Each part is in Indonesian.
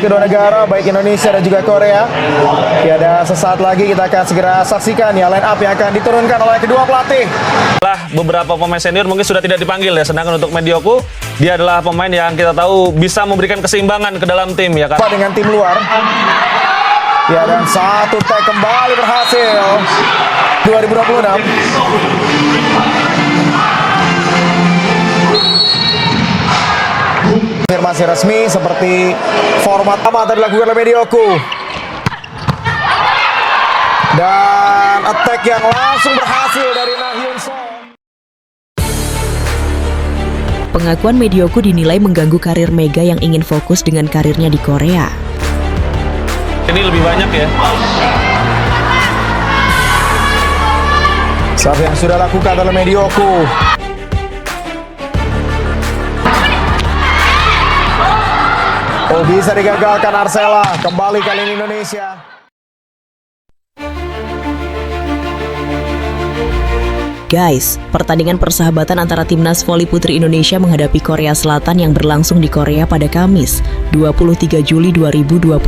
kedua negara, baik Indonesia dan juga Korea. Tiada sesaat lagi kita akan segera saksikan ya line up yang akan diturunkan oleh kedua pelatih. Beberapa pemain senior mungkin sudah tidak dipanggil ya, sedangkan untuk Medioku dia adalah pemain yang kita tahu bisa memberikan keseimbangan ke dalam tim ya kan. Dengan tim luar. Ya, dan satu tag kembali berhasil. 2026. Konfirmasi resmi seperti format lama tadi dilakukan oleh Medioku. Dan attack yang langsung berhasil dari Nah Hyun Song. Pengakuan Medioku dinilai mengganggu karir Mega yang ingin fokus dengan karirnya di Korea. Ini lebih banyak ya. Serve yang sudah lakukan adalah Medioku. Oh, bisa digagalkan Arsela. Kembali kali ini Indonesia. Guys, pertandingan persahabatan antara Timnas Voli Putri Indonesia menghadapi Korea Selatan yang berlangsung di Korea pada Kamis, 23 Juli 2026,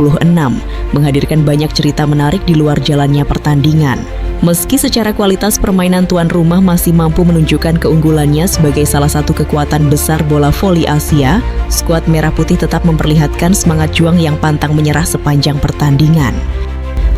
menghadirkan banyak cerita menarik di luar jalannya pertandingan. Meski secara kualitas permainan tuan rumah masih mampu menunjukkan keunggulannya sebagai salah satu kekuatan besar bola voli Asia, skuad Merah Putih tetap memperlihatkan semangat juang yang pantang menyerah sepanjang pertandingan.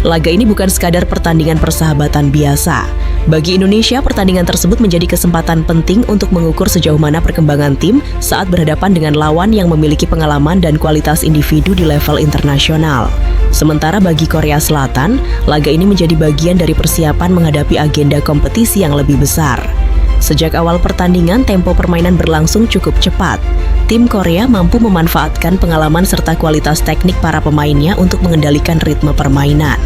Laga ini bukan sekadar pertandingan persahabatan biasa. Bagi Indonesia, pertandingan tersebut menjadi kesempatan penting untuk mengukur sejauh mana perkembangan tim saat berhadapan dengan lawan yang memiliki pengalaman dan kualitas individu di level internasional. Sementara bagi Korea Selatan, laga ini menjadi bagian dari persiapan menghadapi agenda kompetisi yang lebih besar. Sejak awal pertandingan, tempo permainan berlangsung cukup cepat. Tim Korea mampu memanfaatkan pengalaman serta kualitas teknik para pemainnya untuk mengendalikan ritme permainan.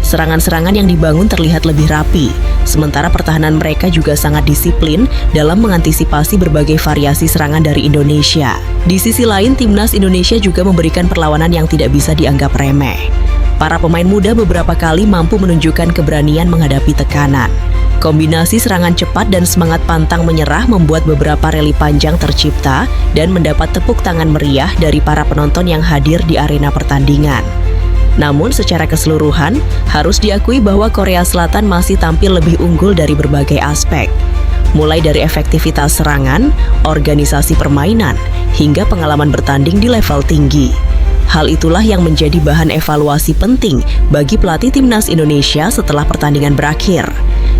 Serangan-serangan yang dibangun terlihat lebih rapi, sementara pertahanan mereka juga sangat disiplin dalam mengantisipasi berbagai variasi serangan dari Indonesia. Di sisi lain, Timnas Indonesia juga memberikan perlawanan yang tidak bisa dianggap remeh. Para pemain muda beberapa kali mampu menunjukkan keberanian menghadapi tekanan. Kombinasi serangan cepat dan semangat pantang menyerah membuat beberapa rally panjang tercipta dan mendapat tepuk tangan meriah dari para penonton yang hadir di arena pertandingan. Namun secara keseluruhan, harus diakui bahwa Korea Selatan masih tampil lebih unggul dari berbagai aspek. Mulai dari efektivitas serangan, organisasi permainan, hingga pengalaman bertanding di level tinggi. Hal itulah yang menjadi bahan evaluasi penting bagi pelatih Timnas Indonesia setelah pertandingan berakhir.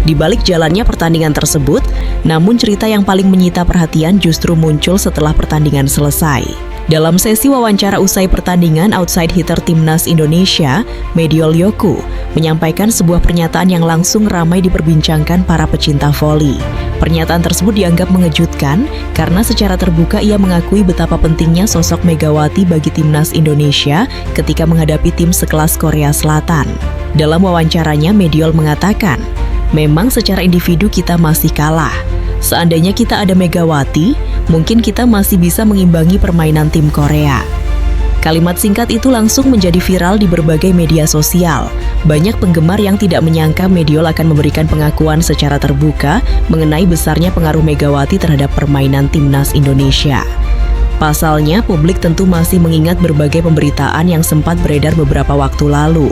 Di balik jalannya pertandingan tersebut, namun cerita yang paling menyita perhatian justru muncul setelah pertandingan selesai. Dalam sesi wawancara usai pertandingan, outside hitter Timnas Indonesia, Mediol Yoku, menyampaikan sebuah pernyataan yang langsung ramai diperbincangkan para pecinta voli. Pernyataan tersebut dianggap mengejutkan karena secara terbuka ia mengakui betapa pentingnya sosok Megawati bagi Timnas Indonesia ketika menghadapi tim sekelas Korea Selatan. Dalam wawancaranya, Mediol mengatakan, "Memang secara individu kita masih kalah. Seandainya kita ada Megawati, mungkin kita masih bisa mengimbangi permainan tim Korea." Kalimat singkat itu langsung menjadi viral di berbagai media sosial. Banyak penggemar yang tidak menyangka Mediol akan memberikan pengakuan secara terbuka mengenai besarnya pengaruh Megawati terhadap permainan Timnas Indonesia. Pasalnya, publik tentu masih mengingat berbagai pemberitaan yang sempat beredar beberapa waktu lalu.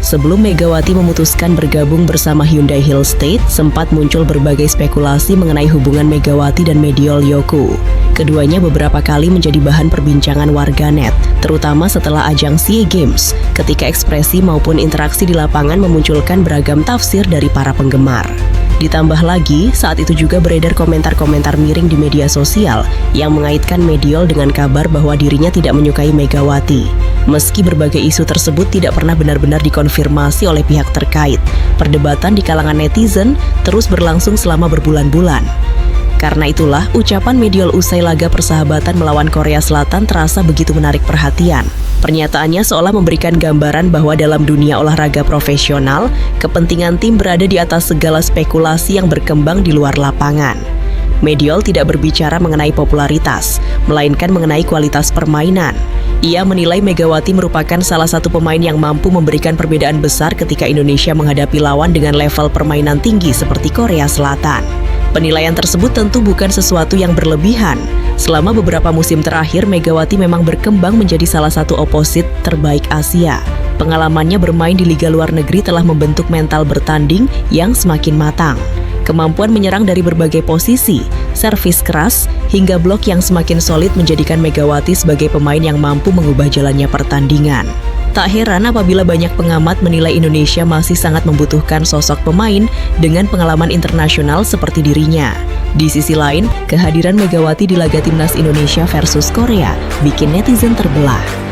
Sebelum Megawati memutuskan bergabung bersama Hyundai Hill State, sempat muncul berbagai spekulasi mengenai hubungan Megawati dan Mediol Yoku. Keduanya beberapa kali menjadi bahan perbincangan warganet, terutama setelah ajang SEA Games, ketika ekspresi maupun interaksi di lapangan memunculkan beragam tafsir dari para penggemar. Ditambah lagi, saat itu juga beredar komentar-komentar miring di media sosial yang mengaitkan Mediol dengan kabar bahwa dirinya tidak menyukai Megawati. Meski berbagai isu tersebut tidak pernah benar-benar dikonfirmasi oleh pihak terkait, perdebatan di kalangan netizen terus berlangsung selama berbulan-bulan. Karena itulah, ucapan Mediol usai laga persahabatan melawan Korea Selatan terasa begitu menarik perhatian. Pernyataannya seolah memberikan gambaran bahwa dalam dunia olahraga profesional, kepentingan tim berada di atas segala spekulasi yang berkembang di luar lapangan. Mediol tidak berbicara mengenai popularitas, melainkan mengenai kualitas permainan. Ia menilai Megawati merupakan salah satu pemain yang mampu memberikan perbedaan besar ketika Indonesia menghadapi lawan dengan level permainan tinggi seperti Korea Selatan. Penilaian tersebut tentu bukan sesuatu yang berlebihan, Selama beberapa musim terakhir, Megawati memang berkembang menjadi salah satu oposit terbaik Asia. Pengalamannya bermain di liga luar negeri telah membentuk mental bertanding yang semakin matang. Kemampuan menyerang dari berbagai posisi, servis keras, hingga blok yang semakin solid menjadikan Megawati sebagai pemain yang mampu mengubah jalannya pertandingan. Tak heran apabila banyak pengamat menilai Indonesia masih sangat membutuhkan sosok pemain dengan pengalaman internasional seperti dirinya. Di sisi lain, kehadiran Megawati di laga timnas Indonesia versus Korea bikin netizen terbelah.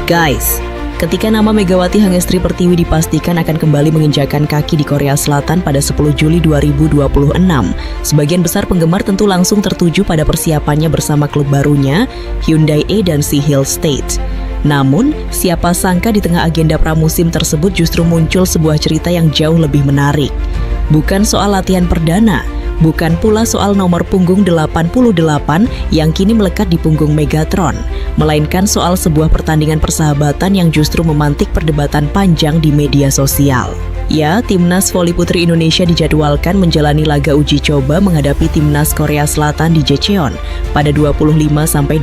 Guys, ketika nama Megawati Hangestri Pertiwi dipastikan akan kembali menginjakan kaki di Korea Selatan pada 10 Juli 2026, sebagian besar penggemar tentu langsung tertuju pada persiapannya bersama klub barunya, Hyundai E dan Seoul State. Namun, siapa sangka di tengah agenda pramusim tersebut justru muncul sebuah cerita yang jauh lebih menarik. Bukan soal latihan perdana, bukan pula soal nomor punggung 88 yang kini melekat di punggung Megatron, melainkan soal sebuah pertandingan persahabatan yang justru memantik perdebatan panjang di media sosial. Ya, Timnas Voli Putri Indonesia dijadwalkan menjalani laga uji coba menghadapi Timnas Korea Selatan di Jecheon pada 25-26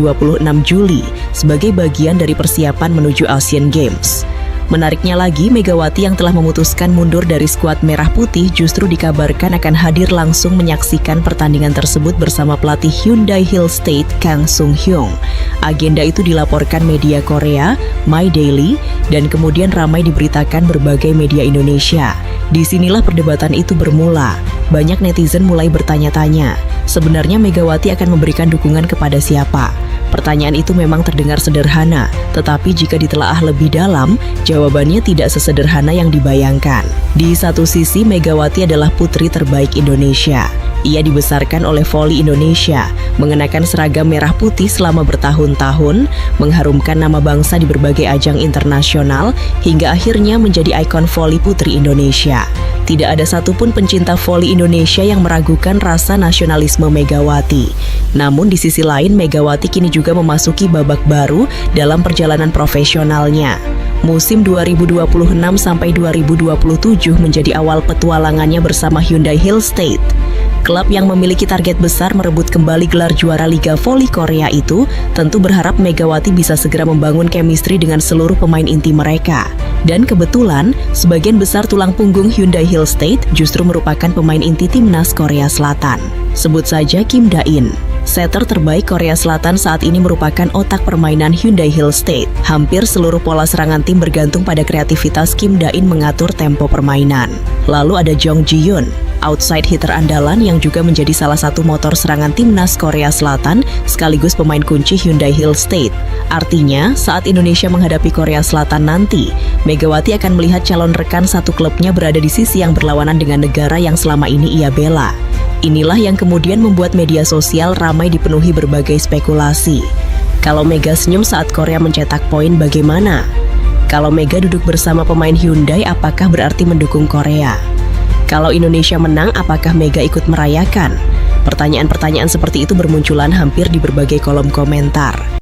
Juli sebagai bagian dari persiapan menuju Asian Games. Menariknya lagi, Megawati yang telah memutuskan mundur dari skuad Merah Putih justru dikabarkan akan hadir langsung menyaksikan pertandingan tersebut bersama pelatih Hyundai Hill State Kang Sung Hyung. Agenda itu dilaporkan media Korea, My Daily, dan kemudian ramai diberitakan berbagai media Indonesia. Disinilah perdebatan itu bermula. Banyak netizen mulai bertanya-tanya, sebenarnya Megawati akan memberikan dukungan kepada siapa? Pertanyaan itu memang terdengar sederhana, tetapi jika ditelaah lebih dalam, jawabannya tidak sesederhana yang dibayangkan. Di satu sisi, Megawati adalah putri terbaik Indonesia. Ia dibesarkan oleh Voli Indonesia, mengenakan seragam merah putih selama bertahun-tahun, mengharumkan nama bangsa di berbagai ajang internasional, hingga akhirnya menjadi ikon voli putri Indonesia. Tidak ada satupun pencinta voli Indonesia yang meragukan rasa nasionalisme Megawati. Namun di sisi lain, Megawati kini juga memasuki babak baru dalam perjalanan profesionalnya. Musim 2026 sampai 2027 menjadi awal petualangannya bersama Hyundai Hill State. Klub yang memiliki target besar merebut kembali gelar juara Liga Voli Korea itu tentu berharap Megawati bisa segera membangun chemistry dengan seluruh pemain inti mereka. Dan kebetulan, sebagian besar tulang punggung Hyundai Hill State justru merupakan pemain inti timnas Korea Selatan. Sebut saja Kim Da-in. Setter terbaik Korea Selatan saat ini merupakan otak permainan Hyundai Hill State. Hampir seluruh pola serangan tim bergantung pada kreativitas Kim Da-in mengatur tempo permainan. Lalu ada Jong Ji-yoon, outside hitter andalan yang juga menjadi salah satu motor serangan timnas Korea Selatan sekaligus pemain kunci Hyundai Hill State. Artinya, saat Indonesia menghadapi Korea Selatan nanti, Megawati akan melihat calon rekan satu klubnya berada di sisi yang berlawanan dengan negara yang selama ini ia bela. Inilah yang kemudian membuat media sosial ramai dipenuhi berbagai spekulasi. Kalau Mega senyum saat Korea mencetak poin bagaimana? Kalau Mega duduk bersama pemain Hyundai, apakah berarti mendukung Korea? Kalau Indonesia menang, apakah Mega ikut merayakan? Pertanyaan-pertanyaan seperti itu bermunculan hampir di berbagai kolom komentar.